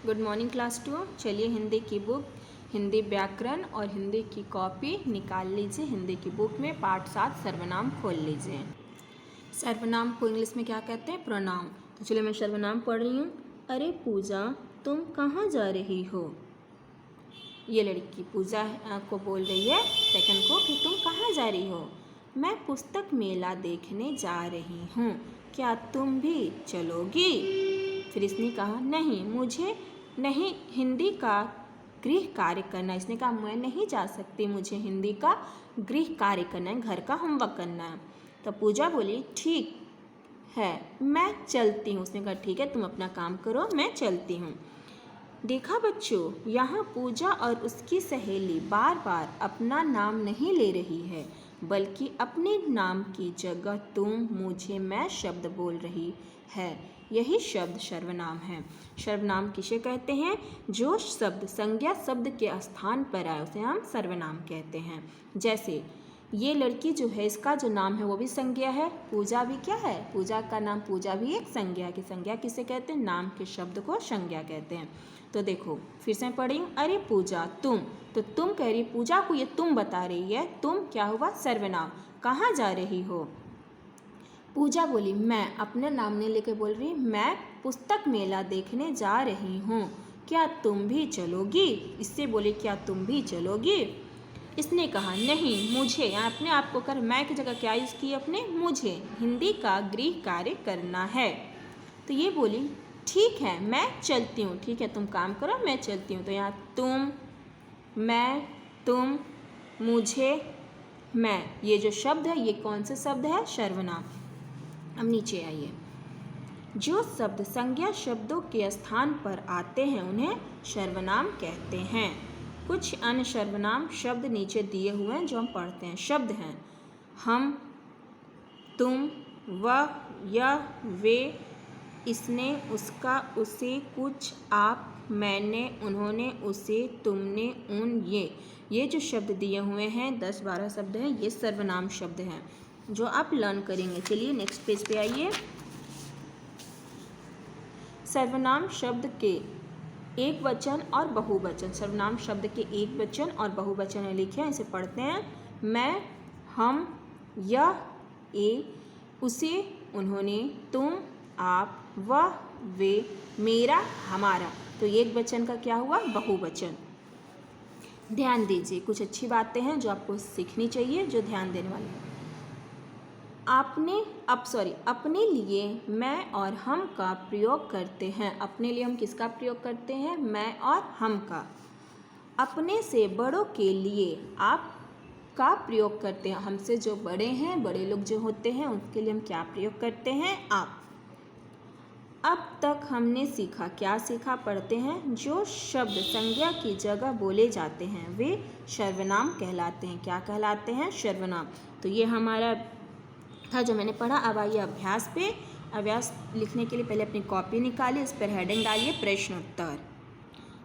Good morning class 2। चलिए हिंदी की book, Hindi व्याकरण और हिंदी की कॉपी निकाल लीजिए। हिंदी की बुक में पाठ 7 सर्वनाम खोल लीजिए। सर्वनाम को इंग्लिश में क्या कहते हैं? प्रोनाउन। तो चलिए मैं सर्वनाम पढ़ रही हूँ। अरे पूजा, तुम कहाँ जा रही हो? ये लड़की पूजा को बोल रही है सेकंड को कि तुम कहाँ जा रही हो? मैं पुस्तक मेला देखने जा रही हूँ, क्या तुम भी चलोगी? फिर इसने कहा नहीं, मुझे नहीं हिंदी का गृह कार्य करना। इसने कहा मैं नहीं जा सकती, मुझे हिंदी का गृह कार्य करना है, घर का होमवर्क करना है। तो पूजा बोली ठीक है, मैं चलती हूँ। उसने कहा ठीक है, तुम अपना काम करो, मैं चलती हूँ। देखा बच्चों, यहाँ पूजा और उसकी सहेली बार बार अपना नाम नहीं ले रही है, बल्कि अपने नाम की जगह तुम, मुझे, मैं शब्द बोल रही है। यही शब्द सर्वनाम है। सर्वनाम किसे कहते हैं? जो शब्द संज्ञा शब्द के स्थान पर आए उसे हम सर्वनाम कहते हैं। जैसे ये लड़की जो है, इसका जो नाम है वो भी संज्ञा है। पूजा भी क्या है? पूजा का नाम पूजा भी एक संज्ञा की। संज्ञा किसे कहते हैं? नाम के शब्द को संज्ञा कहते हैं। तो देखो फिर से पढ़ी हूँ। अरे पूजा, तुम, तो तुम कह रही, पूजा को ये तुम बता रही है। तुम क्या हुआ? सर्वनाम। कहाँ जा रही हो? पूजा बोली मैं, अपना नाम नहीं लेके बोल रही, मैं पुस्तक मेला देखने जा रही हूँ, क्या तुम भी चलोगी? इससे बोली क्या तुम भी चलोगी? इसने कहा नहीं, मुझे, यहाँ अपने आप को कर मैं की जगह क्या यूज़ की? अपने मुझे हिंदी का गृह कार्य करना है। तो ये बोली ठीक है, मैं चलती हूँ। ठीक है, तुम काम करो, मैं चलती हूँ। तो यहाँ तुम, मैं, तुम, मुझे, मैं, ये जो शब्द है ये कौन से शब्द है? सर्वनाम। अब नीचे आइए। जो शब्द संज्ञा शब्दों के स्थान पर आते हैं उन्हें सर्वनाम कहते हैं। कुछ अन्य सर्वनाम शब्द नीचे दिए हुए हैं जो हम पढ़ते हैं। शब्द हैं हम, तुम, वह, यह, वे, इसने, उसका, उसे, कुछ, आप, मैंने, उन्होंने, उसे, तुमने, उन, ये जो शब्द दिए हुए हैं 10-12 शब्द हैं, ये सर्वनाम शब्द हैं जो आप लर्न करेंगे। चलिए नेक्स्ट पेज पे आइए। सर्वनाम शब्द के एक वचन और बहुवचन। सर्वनाम शब्द के एक वचन और बहुवचन लिखे हैं, इसे पढ़ते हैं। मैं, हम, यह, ए, उसे, उन्होंने, तुम, आप, वह, वे, मेरा, हमारा। तो एक वचन का क्या हुआ? बहुवचन। ध्यान दीजिए, कुछ अच्छी बातें हैं जो आपको सीखनी चाहिए, जो ध्यान देने वाली है। अपने लिए मैं और हम का प्रयोग करते हैं। अपने लिए हम किसका प्रयोग करते हैं? मैं और हम का। अपने से बड़ों के लिए आप का प्रयोग करते हैं। हमसे जो बड़े हैं, बड़े लोग जो होते हैं, उनके लिए हम क्या प्रयोग करते हैं? आप। अब तक हमने सीखा, क्या सीखा? पढ़ते हैं। जो शब्द संज्ञा की जगह बोले जाते हैं वे सर्वनाम कहलाते हैं। क्या कहलाते हैं? सर्वनाम। तो ये हमारा था जो मैंने पढ़ा। अब आइए अभ्यास पे। अभ्यास लिखने के लिए पहले अपनी कॉपी निकालिए, इस पर हेडिंग डालिए प्रश्न उत्तर।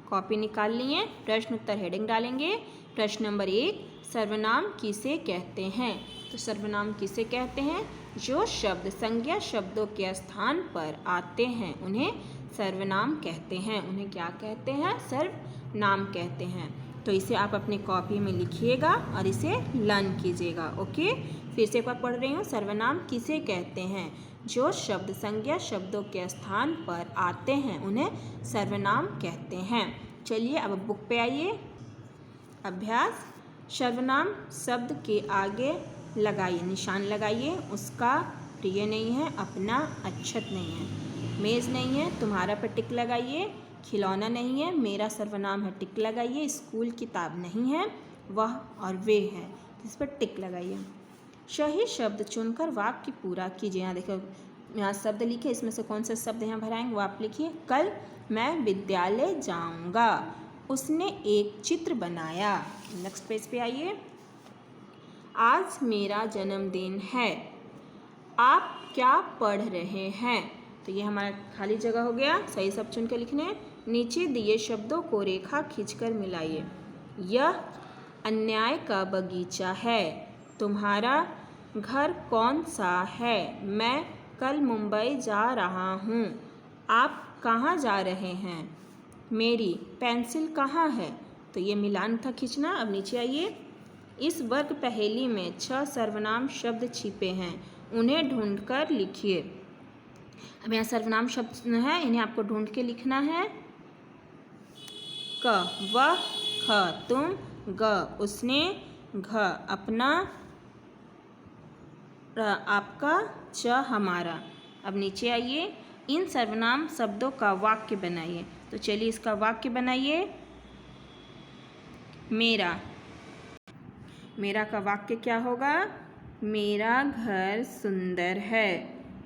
कॉपी निकाल लिए, प्रश्न उत्तर हेडिंग डालेंगे। प्रश्न नंबर 1, सर्वनाम किसे कहते हैं? तो सर्वनाम किसे कहते हैं? जो शब्द संज्ञा शब्दों के स्थान पर आते हैं उन्हें सर्वनाम कहते हैं। उन्हें क्या कहते हैं? सर्वनाम कहते हैं। तो इसे आप अपनी कॉपी में लिखिएगा और इसे लर्न कीजिएगा। ओके, फिर से एक बार पढ़ रही हूँ। सर्वनाम किसे कहते हैं? जो शब्द संज्ञा शब्दों के स्थान पर आते हैं उन्हें सर्वनाम कहते हैं। चलिए अब बुक पे आइए। अभ्यास। सर्वनाम शब्द के आगे लगाइए, निशान लगाइए। उसका, प्रिय नहीं है, अपना, अच्छत नहीं है, मेज़ नहीं है, तुम्हारा पर टिक लगाइए। खिलौना नहीं है, मेरा सर्वनाम है, टिक लगाइए। स्कूल किताब नहीं है, वह और वे है, इस पर टिक लगाइए। सही शब्द चुनकर वाक्य पूरा कीजिए। यहाँ देखो, यहाँ शब्द लिखे, इसमें से कौन सा शब्द यहाँ भराएंगे वो आप लिखिए। कल मैं विद्यालय जाऊँगा, उसने एक चित्र बनाया। नेक्स्ट पेज पे आइए। आज मेरा जन्मदिन है, आप क्या पढ़ रहे हैं? तो ये हमारा खाली जगह हो गया, सही शब्द चुन के लिखने। नीचे दिए शब्दों को रेखा खींचकर मिलाइए। यह अन्याय का बगीचा है, तुम्हारा घर कौन सा है? मैं कल मुंबई जा रहा हूँ, आप कहाँ जा रहे हैं? मेरी पेंसिल कहाँ है? तो ये मिलान था खींचना। अब नीचे आइए। इस वर्ग पहेली में 6 सर्वनाम शब्द छिपे हैं, उन्हें ढूंढकर लिखिए। अब यहाँ सर्वनाम शब्द है, इन्हें आपको ढूंढ के लिखना है। क, वह, ख, तुम, ग, उसने, घ, अपना, आपका, च, हमारा। अब नीचे आइए। इन सर्वनाम शब्दों का वाक्य बनाइए। तो चलिए इसका वाक्य बनाइए। मेरा, मेरा का वाक्य क्या होगा? मेरा घर सुंदर है।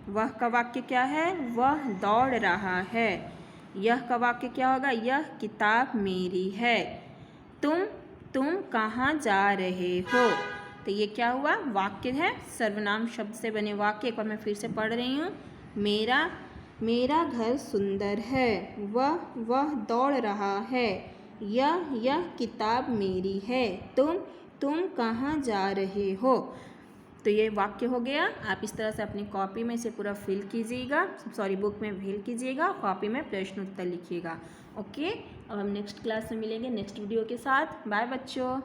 वह का वाक्य क्या है? वह दौड़ रहा है। यह का वाक्य क्या होगा? यह किताब मेरी है। तुम कहाँ जा रहे हो? तो ये क्या हुआ? वाक्य है, सर्वनाम शब्द से बने वाक्य। एक बार मैं फिर से पढ़ रही हूँ। मेरा घर सुंदर है। वह दौड़ रहा है। यह किताब मेरी है। तुम कहाँ जा रहे हो? तो ये वाक्य हो गया। आप इस तरह से अपनी कॉपी में इसे पूरा फिल कीजिएगा, बुक में फिल कीजिएगा, कॉपी में प्रश्न उत्तर लिखिएगा। ओके, अब हम नेक्स्ट क्लास में मिलेंगे नेक्स्ट वीडियो के साथ। बाय बच्चों।